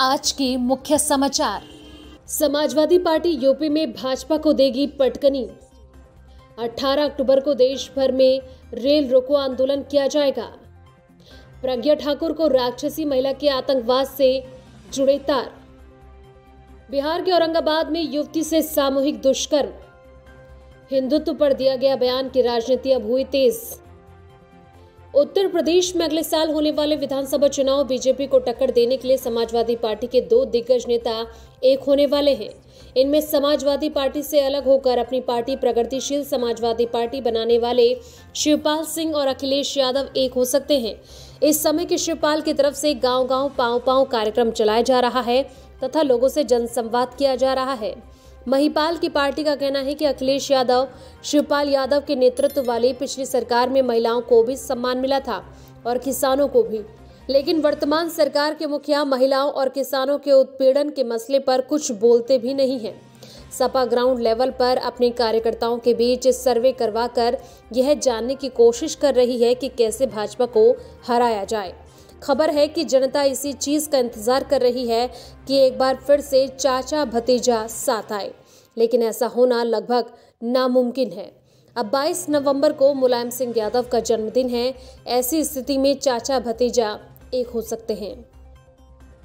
आज के मुख्य समाचार। समाजवादी पार्टी यूपी में भाजपा को देगी पटकनी। 18 अक्टूबर को देश भर में रेल रोको आंदोलन किया जाएगा। प्रज्ञा ठाकुर को राक्षसी महिला के आतंकवाद से जुड़े तार। बिहार के औरंगाबाद में युवती से सामूहिक दुष्कर्म। हिंदुत्व पर दिया गया बयान की राजनीति अब हुई तेज। उत्तर प्रदेश में अगले साल होने वाले विधानसभा चुनाव बीजेपी को टक्कर देने के लिए समाजवादी पार्टी के दो दिग्गज नेता एक होने वाले हैं। इनमें समाजवादी पार्टी से अलग होकर अपनी पार्टी प्रगतिशील समाजवादी पार्टी बनाने वाले शिवपाल सिंह और अखिलेश यादव एक हो सकते हैं। इस समय के शिवपाल की तरफ से गांव-गांव पांव-पांव कार्यक्रम चलाया जा रहा है तथा लोगों से जनसंवाद किया जा रहा है। महिपाल की पार्टी का कहना है कि अखिलेश यादव शिवपाल यादव के नेतृत्व वाली पिछली सरकार में महिलाओं को भी सम्मान मिला था और किसानों को भी, लेकिन वर्तमान सरकार के मुखिया महिलाओं और किसानों के उत्पीड़न के मसले पर कुछ बोलते भी नहीं हैं। सपा ग्राउंड लेवल पर अपने कार्यकर्ताओं के बीच सर्वे करवाकर यह जानने की कोशिश कर रही है कि कैसे भाजपा को हराया जाए। खबर है कि जनता इसी चीज का इंतजार कर रही है कि एक बार फिर से चाचा भतीजा साथ आए, लेकिन ऐसा होना लगभग नामुमकिन है। अब 22 नवंबर को मुलायम सिंह यादव का जन्मदिन है। ऐसी स्थिति में चाचा भतीजा एक हो सकते हैं।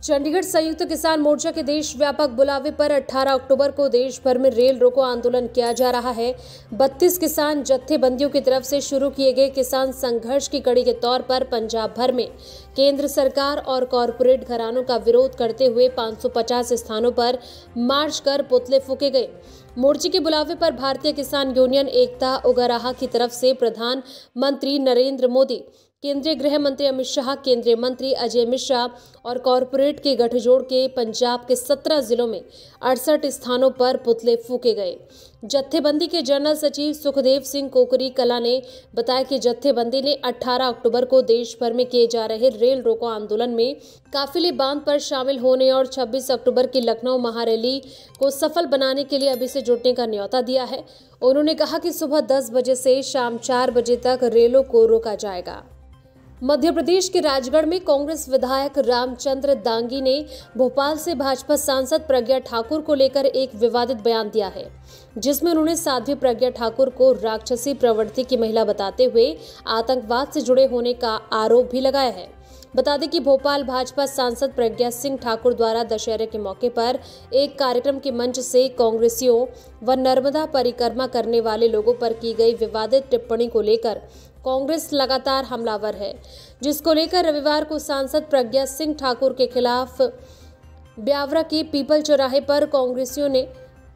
चंडीगढ़ संयुक्त किसान मोर्चा के देश व्यापक बुलावे पर 18 अक्टूबर को देश भर में रेल रोको आंदोलन किया जा रहा है। 32 किसान जत्थेबंदियों की तरफ से शुरू किए गए किसान संघर्ष की कड़ी के तौर पर पंजाब भर में केंद्र सरकार और कॉरपोरेट घरानों का विरोध करते हुए 550 स्थानों पर मार्च कर पुतले फूके गए। मोर्चे के बुलावे पर भारतीय किसान यूनियन एकता उगराहा की तरफ से प्रधानमंत्री नरेंद्र मोदी, केंद्रीय गृह मंत्री अमित शाह, केंद्रीय मंत्री अजय मिश्रा और कॉरपोरेट के गठजोड़ के पंजाब के 17 जिलों में 68 स्थानों पर पुतले फूके गए। जत्थेबंदी के जनरल सचिव सुखदेव सिंह कोकरी कला ने बताया कि जत्थेबंदी ने 18 अक्टूबर को देश भर में किए जा रहे रेल रोको आंदोलन में काफिले बांध पर शामिल होने और 26 अक्टूबर की लखनऊ महारैली को सफल बनाने के लिए अभी से जुटने का न्योता दिया है। उन्होंने कहा कि सुबह 10 बजे से शाम 4 बजे तक रेलों को रोका जाएगा। मध्य प्रदेश के राजगढ़ में कांग्रेस विधायक रामचंद्र दांगी ने भोपाल से भाजपा सांसद प्रज्ञा ठाकुर को लेकर एक विवादित बयान दिया है, जिसमें उन्होंने साध्वी प्रज्ञा ठाकुर को राक्षसी प्रवृत्ति की महिला बताते हुए आतंकवाद से जुड़े होने का आरोप भी लगाया है। बता दें कि भोपाल भाजपा सांसद प्रज्ञा सिंह ठाकुर द्वारा दशहरे के मौके पर एक कार्यक्रम के मंच से कांग्रेसियों व नर्मदा परिक्रमा करने वाले लोगों पर की गई विवादित टिप्पणी को लेकर कांग्रेस लगातार हमलावर है, जिसको लेकर रविवार को सांसद प्रज्ञा सिंह ठाकुर के खिलाफ ब्यावरा के पीपल चौराहे पर कांग्रेसियों ने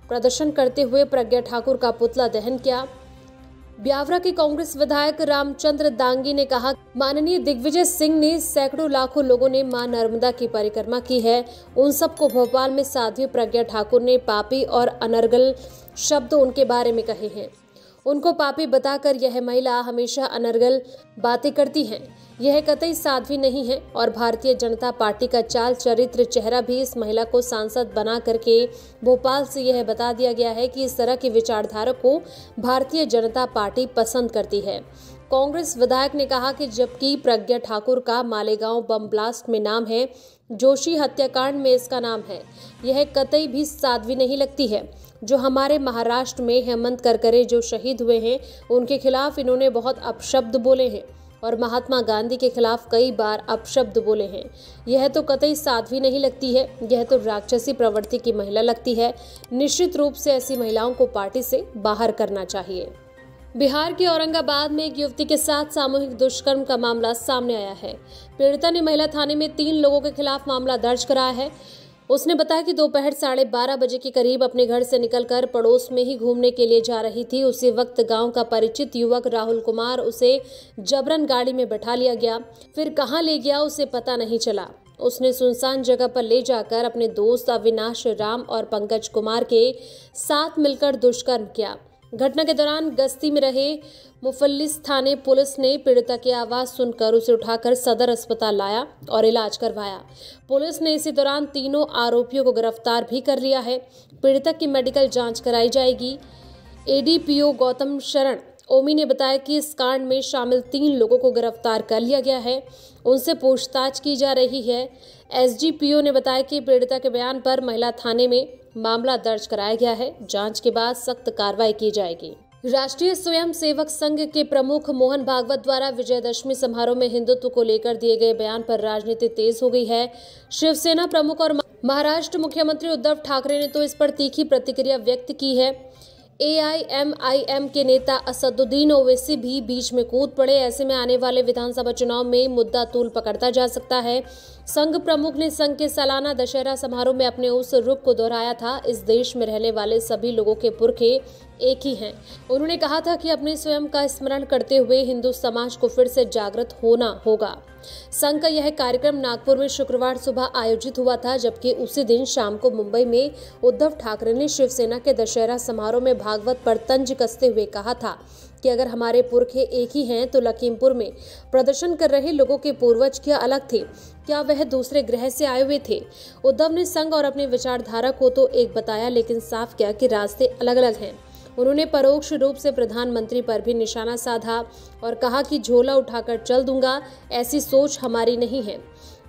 प्रदर्शन करते हुए प्रज्ञा ठाकुर का पुतला दहन किया। ब्यावरा के कांग्रेस विधायक रामचंद्र दांगी ने कहा, माननीय दिग्विजय सिंह ने सैकड़ों लाखों लोगों ने मां नर्मदा की परिक्रमा की है। उन सबको भोपाल में साध्वी प्रज्ञा ठाकुर ने पापी और अनर्गल शब्द उनके बारे में कहे हैं। उनको पापी बताकर यह महिला हमेशा अनर्गल बातें करती हैं। यह कतई साध्वी नहीं है और भारतीय जनता पार्टी का चाल चरित्र चेहरा भी इस महिला को सांसद बना करके भोपाल से यह बता दिया गया है कि इस तरह की विचारधारा को भारतीय जनता पार्टी पसंद करती है। कांग्रेस विधायक ने कहा कि जबकि प्रज्ञा ठाकुर का मालेगांव बम ब्लास्ट में नाम है, जोशी हत्याकांड में इसका नाम है, यह कतई भी साध्वी नहीं लगती है। जो हमारे महाराष्ट्र में हेमंत करकरे जो शहीद हुए हैं, उनके खिलाफ इन्होंने बहुत अपशब्द बोले हैं और महात्मा गांधी के खिलाफ कई बार अपशब्द बोले हैं। यह तो कतई साध्वी नहीं लगती है, यह तो राक्षसी प्रवृत्ति की महिला लगती है। निश्चित रूप से ऐसी महिलाओं को पार्टी से बाहर करना चाहिए। बिहार के औरंगाबाद में एक युवती के साथ सामूहिक दुष्कर्म का मामला सामने आया है। पीड़िता ने महिला थाने में 3 लोगों के खिलाफ मामला दर्ज कराया है। उसने बताया कि दोपहर 12:30 बजे के करीब अपने घर से निकलकर पड़ोस में ही घूमने के लिए जा रही थी। उसी वक्त गांव का परिचित युवक राहुल कुमार उसे जबरन गाड़ी में बैठा लिया गया। फिर कहां ले गया उसे पता नहीं चला। उसने सुनसान जगह पर ले जाकर अपने दोस्त अविनाश राम और पंकज कुमार के साथ मिलकर दुष्कर्म किया। घटना के दौरान गश्ती में रहे मुफल्लिस थाने पुलिस ने पीड़िता की आवाज सुनकर उसे उठाकर सदर अस्पताल लाया और इलाज करवाया। पुलिस ने इसी दौरान तीनों आरोपियों को गिरफ्तार भी कर लिया है। पीड़िता की मेडिकल जांच कराई जाएगी। एडीपीओ गौतम शरण ओमी ने बताया कि इस कांड में शामिल 3 लोगों को गिरफ्तार कर लिया गया है, उनसे पूछताछ की जा रही है। एसडीपीओ ने बताया कि पीड़िता के बयान पर महिला थाने में मामला दर्ज कराया गया है। जांच के बाद सख्त कार्रवाई की जाएगी। राष्ट्रीय स्वयं सेवक संघ के प्रमुख मोहन भागवत द्वारा विजयदशमी समारोह में हिंदुत्व को लेकर दिए गए बयान पर राजनीति तेज हो गई है। शिवसेना प्रमुख और महाराष्ट्र मुख्यमंत्री उद्धव ठाकरे ने तो इस पर तीखी प्रतिक्रिया व्यक्त की है। AIMIM के नेता असदुद्दीन ओवैसी भी बीच में कूद पड़े। ऐसे में आने वाले विधानसभा चुनाव में मुद्दा तूल पकड़ता जा सकता है। संघ प्रमुख ने संघ के सालाना दशहरा समारोह में अपने उस रुख को दोहराया था, इस देश में रहने वाले सभी लोगों के पुरखे एक ही हैं। उन्होंने कहा था कि अपने स्वयं का स्मरण करते हुए हिंदू समाज को फिर से जागृत होना होगा। संघ का यह कार्यक्रम नागपुर में शुक्रवार सुबह आयोजित हुआ था, जबकि उसी दिन शाम को मुंबई में उद्धव ठाकरे ने शिवसेना के दशहरा समारोह में भागवत पर तंज कसते हुए कहा था कि अगर हमारे पुरखे एक ही हैं तो लखीमपुर में प्रदर्शन कर रहे लोगों के पूर्वज क्या अलग थे? क्या वह दूसरे ग्रह से आए हुए थे? उद्धव ने संघ और अपने विचारधारा को तो एक बताया, लेकिन साफ किया कि रास्ते अलग अलग हैं। उन्होंने परोक्ष रूप से प्रधानमंत्री पर भी निशाना साधा और कहा कि झोला उठाकर चल दूंगा, ऐसी सोच हमारी नहीं है।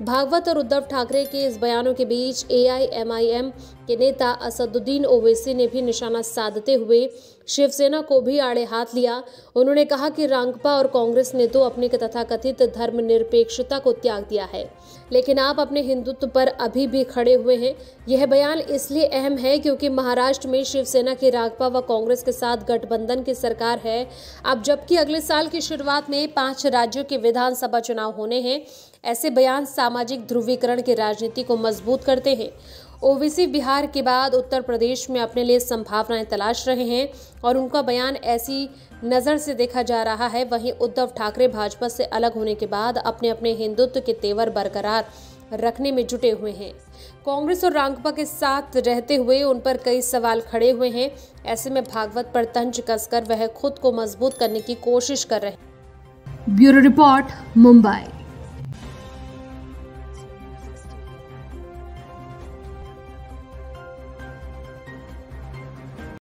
भागवत और उद्धव ठाकरे के इस बयानों के बीच AIMIM के नेता असदुद्दीन ओवैसी ने भी निशाना साधते हुए शिवसेना को भी आड़े हाथ लिया। उन्होंने कहा कि रांगपा और कांग्रेस ने तो अपनी तथाकथित धर्मनिरपेक्षता को त्याग दिया है, लेकिन आप अपने हिंदुत्व पर अभी भी खड़े हुए हैं। यह बयान इसलिए अहम है क्योंकि महाराष्ट्र में शिवसेना की रांगपा व कांग्रेस के साथ गठबंधन की सरकार है। अब जबकि अगले साल की शुरुआत में 5 राज्यों के विधानसभा चुनाव होने हैं, ऐसे बयान सामाजिक ध्रुवीकरण की राजनीति को मजबूत करते हैं। ओवैसी बिहार के बाद उत्तर प्रदेश में अपने लिए संभावनाएं तलाश रहे हैं और उनका बयान ऐसी नजर से देखा जा रहा है। वहीं उद्धव ठाकरे भाजपा से अलग होने के बाद अपने अपने हिंदुत्व के तेवर बरकरार रखने में जुटे हुए हैं। कांग्रेस और रांगपा के साथ रहते हुए उन पर कई सवाल खड़े हुए हैं। ऐसे में भागवत पर तंज कसकर वह खुद को मजबूत करने की कोशिश कर रहे हैं। Bureau report, Mumbai.